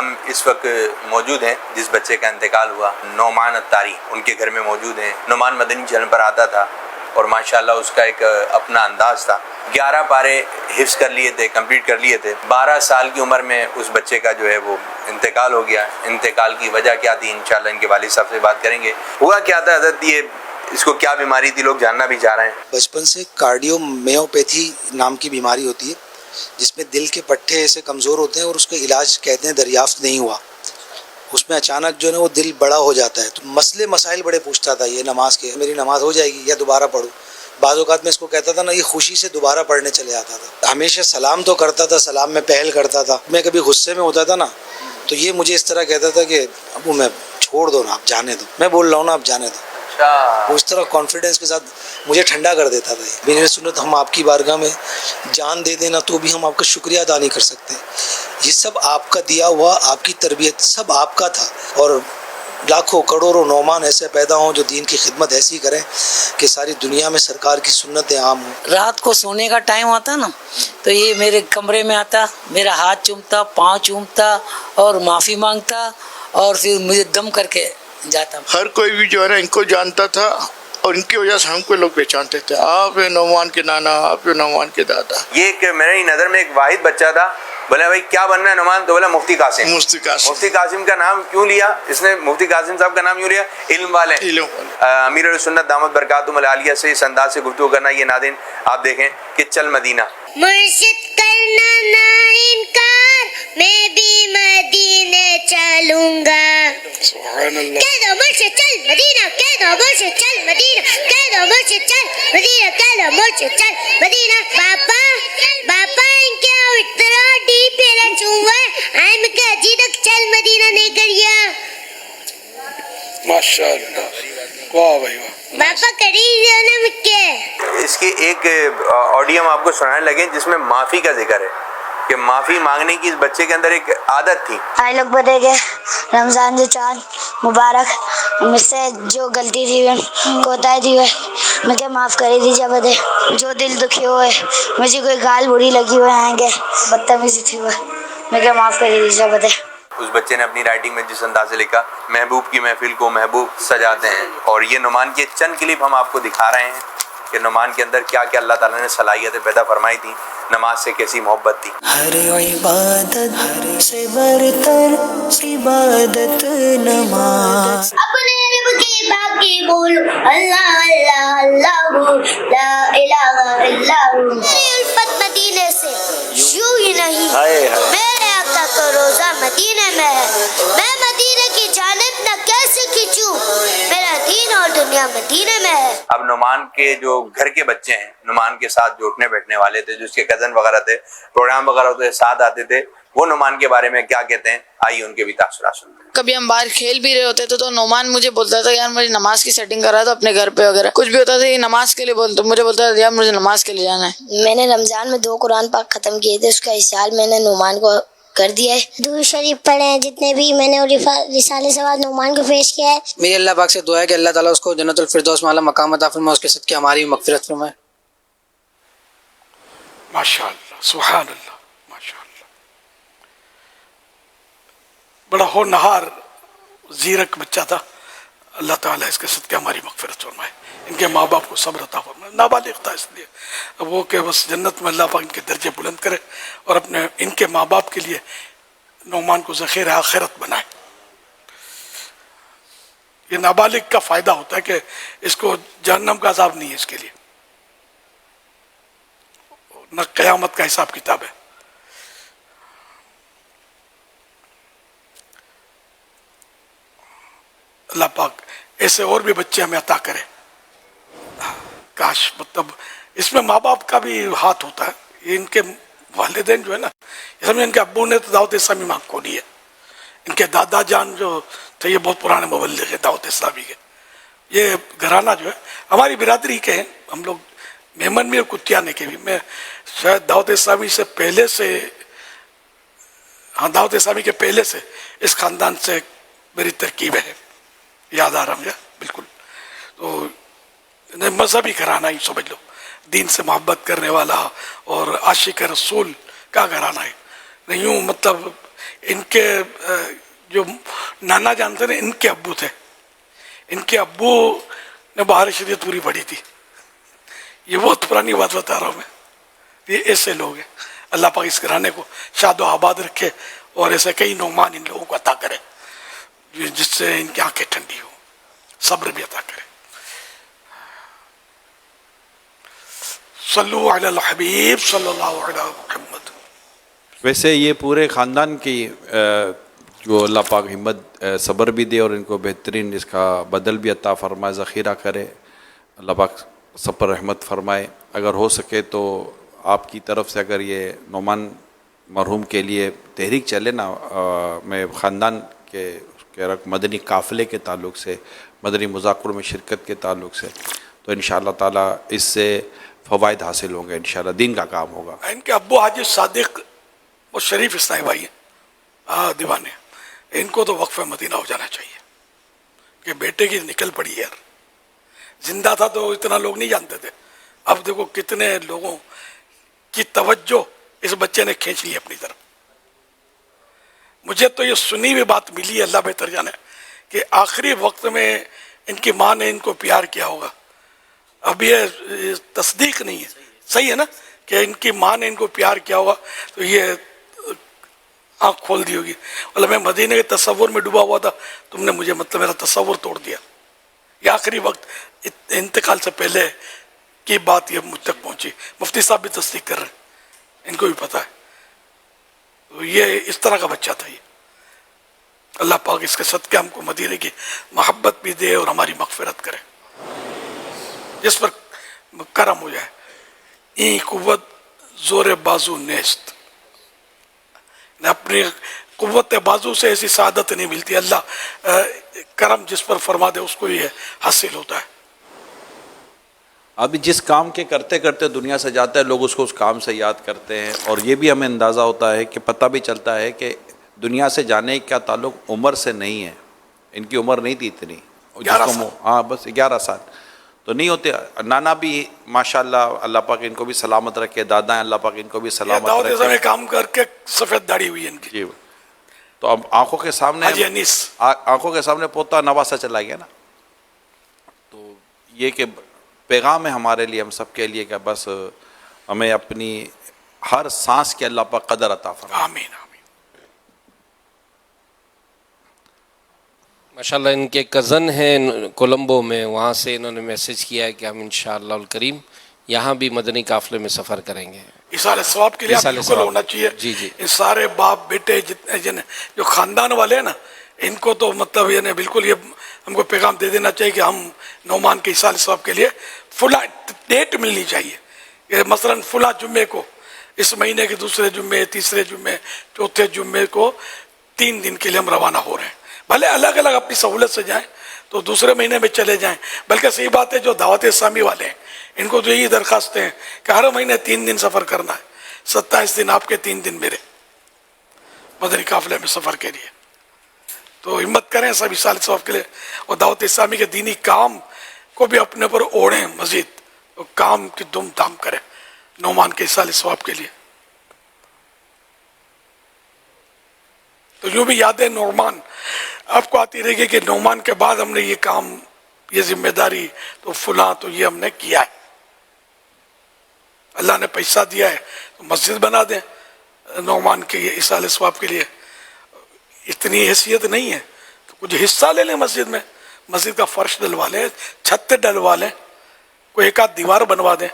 ہم اس وقت موجود ہیں جس بچے کا انتقال ہوا، نعمان الطاری، ان کے گھر میں موجود ہیں۔ نعمان مدنی چینل پر آتا تھا اور ماشاءاللہ اس کا ایک اپنا انداز تھا۔ 11 پارے حفظ کر لیے تھے، کمپلیٹ کر لیے تھے۔ 12 سال کی عمر میں اس بچے کا جو ہے وہ انتقال ہو گیا۔ انتقال کی وجہ کیا تھی، انشاءاللہ ان کے والد صاحب سے بات کریں گے۔ ہوا کیا تھا حضرت، یہ اس کو کیا بیماری تھی، لوگ جاننا بھی چاہ رہے ہیں۔ بچپن سے کارڈیو میوپیتھی نام کی بیماری ہوتی ہے، جس میں دل کے پٹھے ایسے کمزور ہوتے ہیں اور اس کا علاج کہتے ہیں دریافت نہیں ہوا۔ اس میں اچانک جو ہے وہ دل بڑا ہو جاتا ہے، تو مسائل بڑے پوچھتا تھا یہ نماز کے، میری نماز ہو جائے گی یا دوبارہ پڑھوں۔ بعض اوقات میں اس کو کہتا تھا نا، یہ خوشی سے دوبارہ پڑھنے چلے آتا تھا۔ ہمیشہ سلام تو کرتا تھا، سلام میں پہل کرتا تھا۔ میں کبھی غصے میں ہوتا تھا نا، تو یہ مجھے اس طرح کہتا تھا کہ ابو میں چھوڑ دو نا، آپ جانے دو، میں بول رہا ہوں نا آپ جانے دو۔ وہ اس طرح کانفیڈنس کے ساتھ مجھے ٹھنڈا کر دیتا تھا۔ میری سنت ہم آپ کی بارگاہ میں جان دے دینا تو بھی ہم آپ کا شکریہ ادا نہیں کر سکتے۔ یہ سب آپ کا دیا ہوا، آپ کی تربیت سب آپ کا تھا، اور لاکھوں کروڑوں نعمان ایسے پیدا ہوں جو دین کی خدمت ایسی کریں کہ ساری دنیا میں سرکار کی سنتیں عام ہوں۔ رات کو سونے کا ٹائم آتا نا تو یہ میرے کمرے میں آتا، میرا ہاتھ چومتا، پاؤں چومتا اور معافی مانگتا، اور پھر مجھے دم کر کے جاتا۔ ہر کوئی بھی جو ہے نا ان کو جانتا تھا، اور ان کی وجہ سے ہم کو لوگ پہچانتے تھے، آپ نعمان کے نانا، آپ نعمان کے دادا۔ یہ ایک میری نظر میں ایک واحد بچہ تھا، بولا بھائی کیا بننا ہے نعمان، تو بولا مفتی قاسم۔ مفتی قاسم کا نام کیوں لیا اس نے، مفتی قاسم صاحب کا نام کیوں لیا؟ علم والے۔ امیر السنت دامت برکاتہم العالیہ سے اس انداز سے گفتگو کرنا، یہ ناظرین آپ دیکھیں کہ چل مدینہ، مرشد کرنا نہ انکار، میں بھی مدینے چلوں گا۔ سبحان اللہ۔ کہہ دو مرشد چل مدینہ، کہہ دو مرشد چل مدینہ، کہہ دو مرشد چل مدینہ، کہہ دو مرشد چل مدینہ۔ باپا ان کے اترا ڈی پیرا چوہا ایم کا جی تک چل مدینہ نہیں کریا۔ ماشاء اللہ، واہ بھائی واہ۔ باپا کری نا مکے۔ اس کی ایک آڈیو ہم آپ کو سنانے لگے جس میں معافی کا ذکر ہے کہ معافی مانگنے کی اس بچے کے اندر ایک عادت تھی۔ آئی لوگ بدے گئے رمضان جو چاند مبارک، مجھ سے جو غلطی تھی کوتاہی تھی مجھے معاف کر دیجیے بدے، جو دل دکھی ہوئے، مجھے کوئی گال بری لگی ہوئے ہیں کہ بدتمیزی تھی ہوئے، مجھے معاف کر دیجیے بدے۔ اس بچے نے اپنی رائٹنگ میں جس انداز سے لکھا، محبوب کی محفل کو محبوب سجاتے ہیں، اور یہ نعمان کے چند کلپ ہم آپ کو دکھا رہے ہیں کہ نعمان کے اندر کیا کیا اللہ تعالیٰ نے صلاحیتیں پیدا فرمائی تھی، نماز سے کیسی محبت تھی۔ ہر عبادت سے برتر عبادت نماز۔ اپنے رب کی باقی بولو اللہ اللہ اللہ لا الہ الا اللہ۔ میری الفت مدینے سے یوں ہی نہیں، میرے آقا کا روزہ مدینے میں ہے، میں مدینے کی جانب نہ کیسے کھینچوں، میرا دین اور دنیا مدینے میں ہے۔ اب نعمان کے جو گھر کے بچے ہیں، نعمان کے ساتھ جو اٹھنے بیٹھنے والے تھے، جو اس کے کزن وغیرہ تھے، پروگرام وغیرہ ہوتے ساتھ آتے تھے، وہ نعمان کے بارے میں کیا کہتے ہیں، آئیے ان کے بھی تاثرات سنتے ہیں۔ کبھی ہم باہر کھیل بھی رہے ہوتے تھے تو نعمان مجھے بولتا تھا یار مجھے نماز کی سیٹنگ کرا دو اپنے گھر پہ وغیرہ، کچھ بھی ہوتا تھا یہ نماز کے لیے بولتا، مجھے بولتا تھا یار مجھے نماز کے لیے جانا ہے۔ میں نے رمضان میں 2 قرآن پاک ختم کیے تھے، اس کا اشعار میں نے نعمان کو کر دیا ہے۔ درود شریف پڑھے ہیں جتنے بھی، میں نے رسالے سواد نعمان کو پیش کیا ہے۔ میری اللہ پاک سے دعا ہے کہ اللہ تعالیٰ اس کو جنت الفردوس میں اعلیٰ مقام عطا فرمائے، اس کے صدقے ہماری بھی مغفرت فرمائے۔ ماشاء اللہ، سبحان اللہ، ماشاء اللہ۔ بڑا ہونہار زیرک بچہ تھا، اللہ تعالیٰ اس کے صدقے ہماری مغفرت فرمائے، ان کے ماں باپ کو صبر عطا فرمائے۔ نابالغ تھا اس لیے وہ کہ بس جنت میں اللہ پاک ان کے درجے بلند کرے، اور اپنے ان کے ماں باپ کے لیے نعمان کو ذخیرہ آخرت بنائے۔ یہ نابالغ کا فائدہ ہوتا ہے کہ اس کو جہنم کا عذاب نہیں ہے، اس کے لیے نہ قیامت کا حساب کتاب ہے۔ اللہ پاک ایسے اور بھی بچے ہمیں عطا کرے، کاش مطلب اس میں ماں باپ کا بھی ہاتھ ہوتا ہے۔ یہ ان کے والدین جو ہے نا، سمجھے ان کے ابو نے تو دعوت اسلامی مانگ کھولی ہے، ان کے دادا جان جو تھے یہ بہت پرانے مبلغ ہیں دعوت اسلامی کے۔ یہ گھرانہ جو ہے ہماری برادری کے ہیں، ہم لوگ میمن میں اور کتیانے کے بھی، میں شاید دعوت اسلامی سے پہلے سے، ہاں دعوت اسلامی کے پہلے سے اس خاندان سے میری ترکیب ہے، یاد آ رہا مجھے بالکل۔ تو مذہبی گھرانہ ہی سمجھ لو، دین سے محبت کرنے والا اور عاشق رسول کا گھرانہ ہے۔ نہیں یوں مطلب ان کے جو نانا جانتے ہیں ان کے ابو تھے. ان کے ابو نے بہار شریعت پوری پڑھی تھی. یہ بہت پرانی بات بتا رہا ہوں میں. یہ ایسے لوگ ہیں. اللہ پاک اس گھرانے کو شاد و آباد رکھے اور ایسے کئی نعمان ان لوگوں کو عطا کرے جس سے ان کی آنکھیں ٹھنڈی ہو, صبر بھی عطا کرے. صلو علی الحبیب صلی اللہ علیہ محمد. ویسے یہ پورے خاندان کی جو اللہ پاک ہمت صبر بھی دے اور ان کو بہترین اس کا بدل بھی عطا فرمائے, ذخیرہ کرے. اللہ پاک سب پر رحمت فرمائے. اگر ہو سکے تو آپ کی طرف سے اگر یہ نعمان مرحوم کے لیے تحریک چلے نا, میں خاندان کے مدنی قافلے کے تعلق سے, مدنی مذاکروں میں شرکت کے تعلق سے, تو انشاءاللہ تعالی اس سے فوائد حاصل ہوں گے. انشاءاللہ دین کا کام ہوگا. ان کے ابو حاجی صادق وہ شریف اسلامی بھائی ہیں, دیوانے. ان کو تو وقف مدینہ ہو جانا چاہیے کہ بیٹے کی نکل پڑی یار. زندہ تھا تو اتنا لوگ نہیں جانتے تھے. اب دیکھو کتنے لوگوں کی توجہ اس بچے نے کھینچ لی اپنی طرف. مجھے تو یہ سنی ہوئی بات ملی, اللہ بہتر جانے, کہ آخری وقت میں ان کی ماں نے ان کو پیار کیا ہوگا. اب یہ تصدیق نہیں ہے, صحیح ہے نا, کہ ان کی ماں نے ان کو پیار کیا ہوگا تو یہ آنکھ کھول دی ہوگی. اللہ میں مدینے کے تصور میں ڈوبا ہوا تھا, تم نے مجھے مطلب میرا تصور توڑ دیا. یہ آخری وقت انتقال سے پہلے کی بات یہ مجھ تک پہنچی. مفتی صاحب بھی تصدیق کر رہے ہیں, ان کو بھی پتہ ہے. تو یہ اس طرح کا بچہ تھا. یہ اللہ پاک اس کے صدقے ہم کو مدینے کی محبت بھی دے اور ہماری مغفرت کرے, جس پر کرم ہو جائے. این قوت زور بازو نیست, اپنی قوت بازو سے ایسی سعادت نہیں ملتی. اللہ کرم جس پر فرما دے اس کو یہ حاصل ہوتا ہے. ابھی جس کام کے کرتے کرتے دنیا سے جاتا ہے, لوگ اس کو اس کام سے یاد کرتے ہیں. اور یہ بھی ہمیں اندازہ ہوتا ہے کہ پتہ بھی چلتا ہے کہ دنیا سے جانے کا تعلق عمر سے نہیں ہے. ان کی عمر نہیں تھی اتنی, 11 سال. ہاں بس 11 سال تو نہیں ہوتے. نانا بھی ماشاءاللہ اللہ پاک ان کو بھی سلامت رکھے, دادا ہیں اللہ پاک ان کو بھی سلامت رکھے. دعوت میں کام کر کے سفید داڑھی ہوئی ان کی. جی, تو اب آنکھوں کے سامنے پوتا نواسا چلا گیا نا. تو یہ کہ پیغام ہے ہمارے لیے, ہم سب کے لیے, کہ بس ہمیں اپنی ہر سانس کے اللہ پاک قدر عطا فرمائے. آمین آمین. ماشاءاللہ ان کے کزن ہیں کولمبو میں, وہاں سے انہوں نے میسج کیا ہے کہ ہم انشاءاللہ الکریم یہاں بھی مدنی قافلے میں سفر کریں گے. ایصال ثواب کے لیے بالکل ہونا چاہیے. جی جی. ان سارے باپ بیٹے جتنے جن جو خاندان والے ہیں نا, ان کو تو مطلب یہ بالکل یہ ہم کو پیغام دے دینا چاہیے کہ ہم نعمان کے ایصال ثواب کے لیے فلاں ڈیٹ ملنی چاہیے. کہ مثلاً فلاں جمعے کو, اس مہینے کے دوسرے جمعے, تیسرے جمعے, چوتھے جمعے کو 3 دن کے لیے ہم روانہ ہو رہے ہیں. بھلے الگ الگ اپنی سہولت سے جائیں تو دوسرے مہینے میں چلے جائیں. بلکہ صحیح بات ہے جو دعوت اسلامی والے ہیں ان کو تو یہی درخواستیں ہیں کہ ہر مہینے 3 دن سفر کرنا ہے. 27 دن آپ کے, 3 دن میرے, مدنی قافلے میں سفر کے لیے. تو ہمت کریں سب ایصال ثواب کے لیے, اور دعوت اسلامی کے دینی کام کو بھی اپنے پر اوڑھیں مزید, اور کام کی دم دام کریں نعمان کے ایصال ثواب کے لیے. تو یوں بھی یاد ہے نعمان آپ کو آتی رہے گی کہ نعمان کے بعد ہم نے یہ کام, یہ ذمہ داری, تو فلاں تو یہ ہم نے کیا ہے. اللہ نے پیسہ دیا ہے تو مسجد بنا دیں نعمان کے یہ ایصال ثواب کے لیے. اتنی حیثیت نہیں ہے تو کچھ حصہ لے لیں مسجد میں, مسجد کا فرش ڈلوا لیں, چھت ڈلوا لیں, کوئی ایک آدھ دیوار بنوا دیں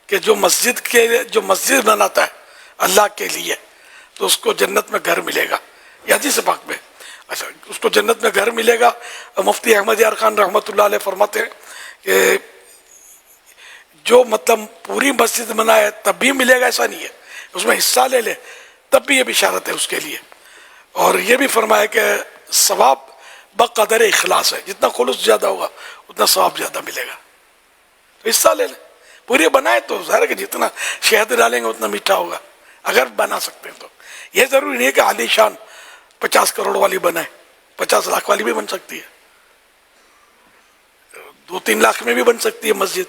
کہ جو مسجد بناتا ہے اللہ کے لیے تو اس کو جنت میں گھر ملے گا. یا حدیث پاک میں اچھا اس کو جنت میں گھر ملے گا. مفتی احمد یار خان رحمۃ اللہ علیہ فرماتے ہیں کہ جو مطلب پوری مسجد بنائے تب بھی ملے گا ایسا نہیں ہے, اس میں حصہ لے لے تب بھی یہ بشارت ہے اس کے لیے. اور یہ بھی فرمایا کہ ثواب بقدر اخلاص ہے, جتنا خلوص زیادہ ہوگا اتنا ثواب زیادہ ملے گا. تو حصہ لے لیں. پوری بنائے تو ظاہر ہے کہ جتنا شہد ڈالیں گے اتنا میٹھا ہوگا, اگر بنا سکتے ہیں تو. یہ ضروری نہیں ہے کہ عالی شان 50 کروڑ والی بنائے, 50 لاکھ والی بھی بن سکتی ہے, 2-3 لاکھ میں بھی بن سکتی ہے مسجد,